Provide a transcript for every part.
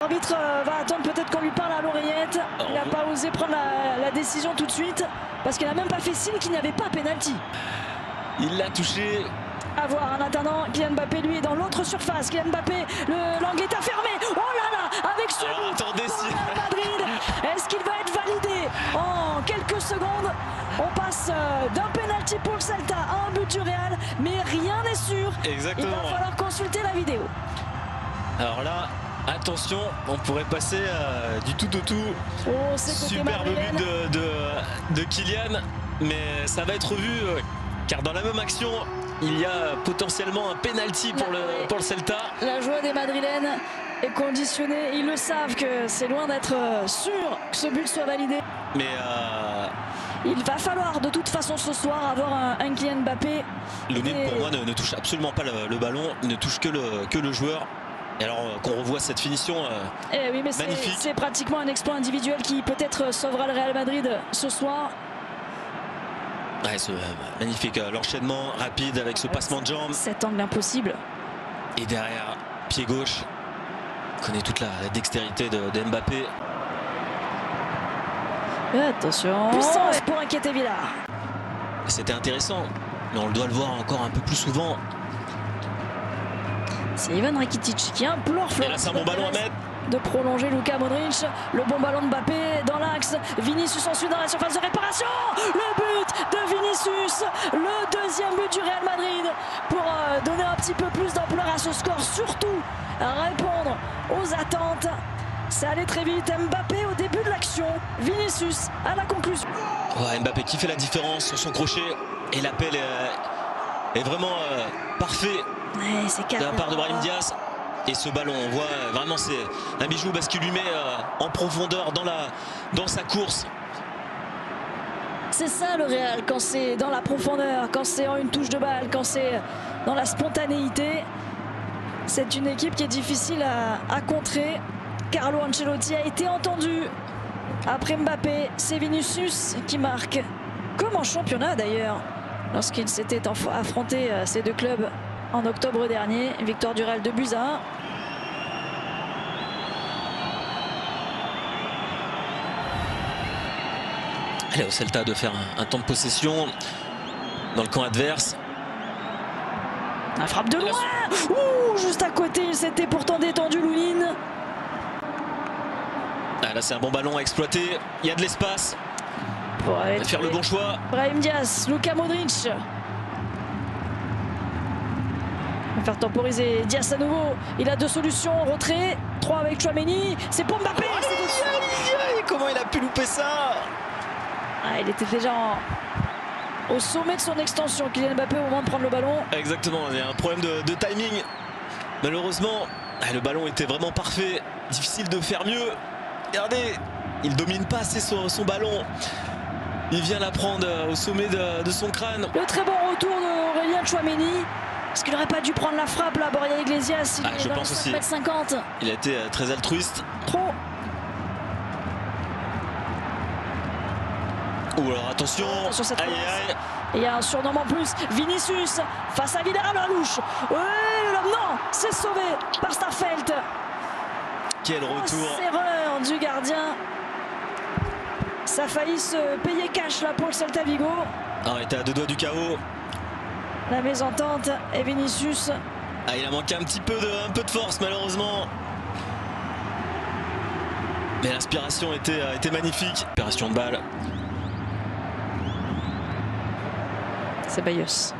L'arbitre va attendre peut-être qu'on lui parle à l'oreillette. Il n'a pas osé prendre la décision tout de suite parce qu'il n'a même pas fait signe qu'il n'y avait pas penalty. Il l'a touché. À voir en attendant, Kylian Mbappé lui est dans l'autre surface. Kylian Mbappé, l'angle est fermé. Oh là là, avec ce but attendez, pour Real Madrid. Est-ce qu'il va être validé en quelques secondes? On passe d'un penalty pour le Celta à un but du Real, mais rien n'est sûr. Exactement. Il va falloir consulter la vidéo. Alors là, attention, on pourrait passer du tout au tout. Oh, superbe but de Kylian, mais ça va être vu car dans la même action, il y a potentiellement un penalty pour le Celta. La joie des Madrilènes est conditionnée. Ils le savent que c'est loin d'être sûr que ce but soit validé. Mais il va falloir de toute façon ce soir avoir un Kylian Mbappé. L'Ounine pour moi ne touche absolument pas le ballon, il ne touche que le joueur. Et alors qu'on revoit cette finition oui, mais magnifique. C'est pratiquement un exploit individuel qui peut-être sauvera le Real Madrid ce soir. Ouais, magnifique, l'enchaînement rapide avec ce passement de jambes. Cet angle impossible. Et derrière, pied gauche. On connaît toute la dextérité de Mbappé. Attention. Puissance pour inquiéter Villar. C'était intéressant, mais on doit le voir encore un peu plus souvent. C'est Ivan Rakitic qui implore Florent. Et là, c'est un bon ballon à mettre. De prolonger Luka Modric. Le bon ballon de Mbappé dans l'axe. Vinicius ensuite dans la surface de réparation. Le but de Vinicius. Le deuxième but du Real Madrid. Pour donner un petit peu plus d'ampleur à ce score. Surtout répondre aux attentes. Ça allait très vite. Mbappé au début de l'action. Vinicius à la conclusion. Ouais, Mbappé qui fait la différence sur son crochet. Et l'appel est vraiment parfait de la part de Brahim Diaz. Et ce ballon, on voit vraiment, c'est un bijou parce qu'il lui met en profondeur dans sa course. C'est ça le Real, quand c'est dans la profondeur, quand c'est en une touche de balle, quand c'est dans la spontanéité. C'est une équipe qui est difficile à contrer. Carlo Ancelotti a été entendu. Après Mbappé, c'est Vinicius qui marque. Comme en championnat d'ailleurs, lorsqu'il s'était affronté ces deux clubs en octobre dernier. Victoire du Real 2-1. Allez, au Celta de faire un temps de possession dans le camp adverse. La frappe de loin. Ouh, juste à côté, il s'était pourtant détendu Loulin. Ah, là, c'est un bon ballon à exploiter. Il y a de l'espace. Pour faire le bon choix. Brahim Diaz, Luka Modric. On va faire temporiser Diaz à nouveau. Il a deux solutions. Retrait. 3 avec Tchouaméni. C'est pour Mbappé. Comment il a pu louper ça? Il était déjà au sommet de son extension, Kylian Mbappé, au moment de prendre le ballon. Exactement, il y a un problème de timing. Malheureusement, le ballon était vraiment parfait. Difficile de faire mieux. Regardez, il domine pas assez son ballon. Il vient la prendre au sommet de son crâne. Le très bon retour d'Aurélien Tchouaméni. Est-ce qu'il n'aurait pas dû prendre la frappe là, Borja Iglesias? Je pense aussi. 5,50 m. Il a été très altruiste. Trop. Ou alors attention, cette aïe aïe. Il y a un surnom en plus, Vinicius face à Villar, la louche. Oui, non, c'est sauvé par Starfelt. Quel retour. Erreur du gardien. Ça a failli se payer cash là pour le Celta Vigo. On était à deux doigts du chaos. La mésentente et Vinicius. Il a manqué un peu de force malheureusement. Mais l'inspiration était magnifique. Opération de balle. C'est Bayos.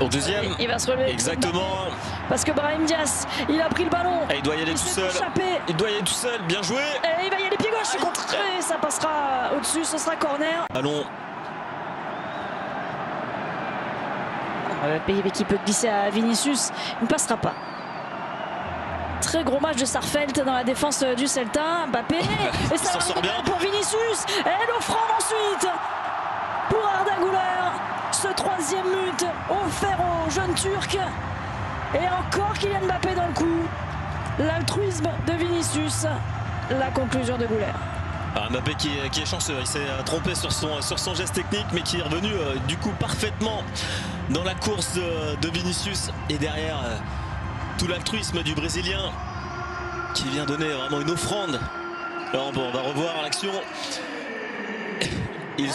Au deuxième. Il va se relever. Exactement. Parce que Brahim Diaz, il a pris le ballon. Il doit y aller tout seul. Il doit y aller tout seul. Bien joué. Et il va y aller pied gauche. Contré. Ça passera au-dessus. Ce sera corner. Ballon. PIB qui peut glisser à Vinicius. Il ne passera pas. Très gros match de Starfelt dans la défense du Celta. Mbappé. Et ça s'en sort bien pour Vinicius. Et l'offrande ensuite pour Arda Güler. Ce troisième but offert au jeune Turc. Et encore Kylian Mbappé dans le coup. L'altruisme de Vinicius. La conclusion de Güler. Mbappé qui est chanceux, il s'est trompé sur son geste technique, mais qui est revenu du coup parfaitement dans la course de Vinicius. Et derrière, tout l'altruisme du Brésilien qui vient donner vraiment une offrande. Alors bon, on va revoir l'action. Il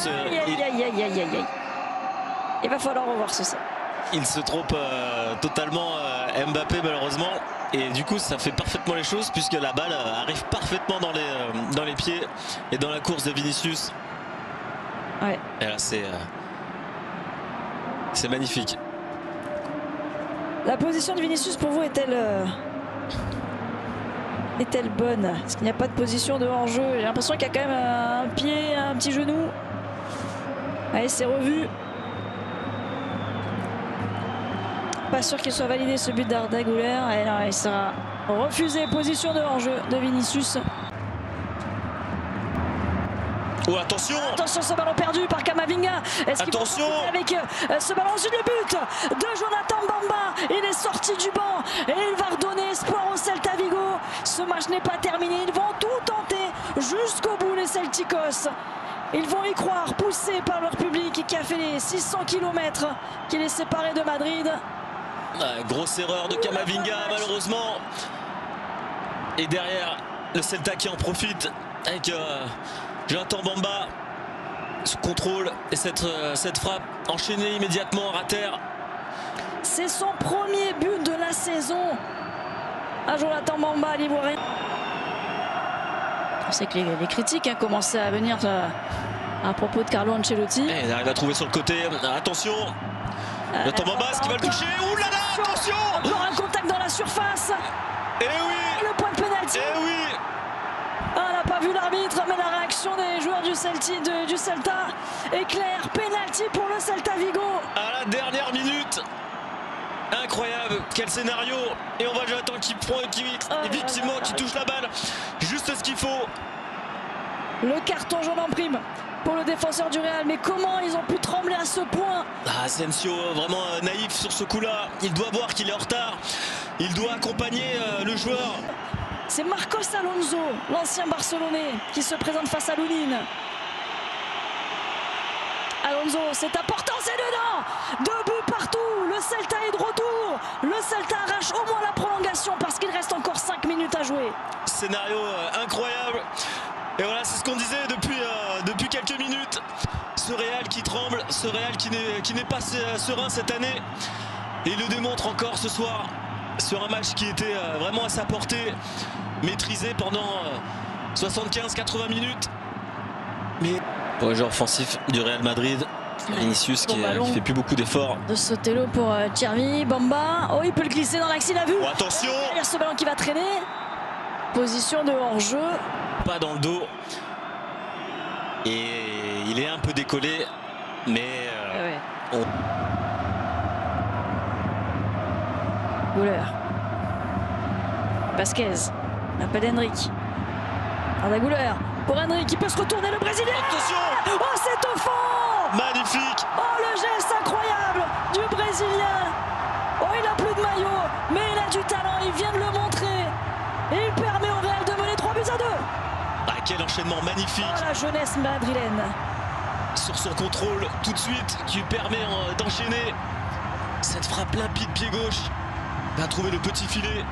va falloir revoir ceci. Il se trompe totalement Mbappé malheureusement. Et du coup ça fait parfaitement les choses puisque la balle arrive parfaitement dans les pieds et dans la course de Vinicius. Ouais. Et là c'est magnifique. La position de Vinicius pour vous est-elle bonne? Est-ce qu'il n'y a pas de position de hors-jeu? J'ai l'impression qu'il y a quand même un pied, un petit genou. Allez, c'est revu. Pas sûr qu'il soit validé ce but d'Arda Güler. Et là, il sera refusé. Position de hors-jeu de Vinicius. Oh, attention! Attention, ce ballon perdu par Camavinga. Est-ce qu'il va avec ce ballon sur le but de Jonathan Bamba? Il est sorti du banc et il va redonner espoir au Celta Vigo. Ce match n'est pas terminé. Ils vont tout tenter jusqu'au bout, les Celticos. Ils vont y croire, poussés par leur public qui a fait les 600 km qui les séparait de Madrid. Grosse erreur de Camavinga malheureusement. Et derrière, le Celta qui en profite avec Jonathan Bamba. Ce contrôle et cette frappe enchaînée immédiatement à terre. C'est son premier but de la saison à Jonathan Bamba, l'Ivoirien. On sait que les critiques commençaient à venir à propos de Carlo Ancelotti. Et il arrive à trouver sur le côté. Attention, Jonathan Bamba, est-ce qu'il va le toucher? Ouh là là, attention! Encore un contact dans la surface. Et oui! Le point de pénalty. Et oui! On n'a pas vu l'arbitre, mais la réaction des joueurs du Celta est claire. Pénalty pour le Celta Vigo. À la dernière minute. Incroyable, quel scénario. Et on voit Jonathan qui effectivement qui touche la balle. Juste ce qu'il faut. Le carton jaune en prime pour le défenseur du Real. Mais comment ils ont pu trembler à ce point? Asensio vraiment naïf sur ce coup-là. Il doit voir qu'il est en retard. Il doit accompagner le joueur. C'est Marcos Alonso, l'ancien Barcelonais, qui se présente face à Lunin. Alonso, c'est important, c'est dedans. 2 buts partout, le Celta est de retour. Le Celta arrache au moins la prolongation parce qu'il reste encore 5 minutes à jouer. Scénario incroyable. Et voilà, c'est ce qu'on disait depuis quelques minutes. Ce Real qui tremble, ce Real qui n'est pas serein cette année. Et il le démontre encore ce soir sur un match qui était vraiment à sa portée, maîtrisé pendant 75-80 minutes. Mais pour le joueur offensif du Real Madrid, Vinicius qui fait plus beaucoup d'efforts. De Sotelo pour Thierry, Bamba. Oh, il peut le glisser dans l'axe, il a vu. Oh, attention! Il y a ce ballon qui va traîner. Position de hors-jeu. Pas dans le dos. Et il est un peu décollé, mais Güler. Vasquez. Appel Henrik. Arda Güler. Pour Henrik qui peut se retourner, le Brésilien. Attention! Oh, c'est au fond! Magnifique! Oh, le geste incroyable du Brésilien. Oh, il n'a plus de maillot, mais il a du talent, il vient de le montrer. Et il permet au Real de mener 3 buts à 2. Ah, quel enchaînement magnifique! Oh, la jeunesse madrilène. Sur son contrôle tout de suite, qui lui permet d'enchaîner cette frappe limpide pied gauche. Il va trouver le petit filet.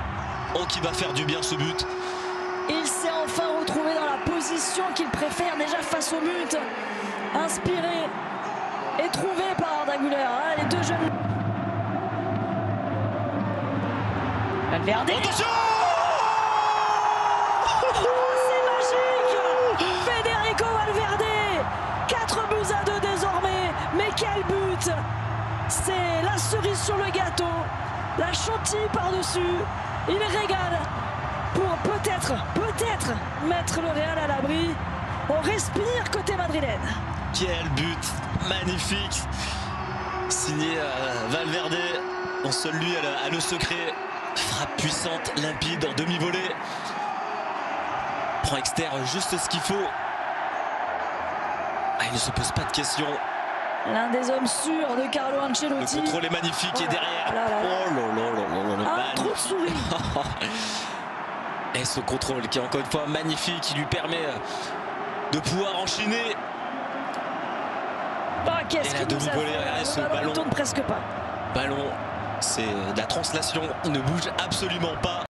Oh, qui va faire du bien ce but. Il s'est enfin retrouvé dans la position qu'il préfère déjà face au but. Inspiré et trouvé par Arda Güler. Ah, les deux jeunes. Valverde. Attention! C'est magique! Federico Valverde. 4 buts à 2 désormais. Mais quel but! C'est la cerise sur le gâteau. La chantilly par-dessus. Il régale pour peut-être mettre le Real à l'abri. On respire côté madrilène. Quel but magnifique, signé Valverde. Bon, seul lui a le secret. Frappe puissante, limpide, en demi-volée. Prend externe juste ce qu'il faut. Ah, il ne se pose pas de questions. L'un des hommes sûrs de Carlo Ancelotti. Le contrôle est magnifique et derrière. Oh là là. Un trou de souris. Et ce contrôle qui est encore une fois magnifique, qui lui permet de pouvoir enchaîner. Oh, qu'est-ce qu'il nous a fait? Ce ballon ne tourne presque pas. Ballon C'est de la translation, il ne bouge absolument pas.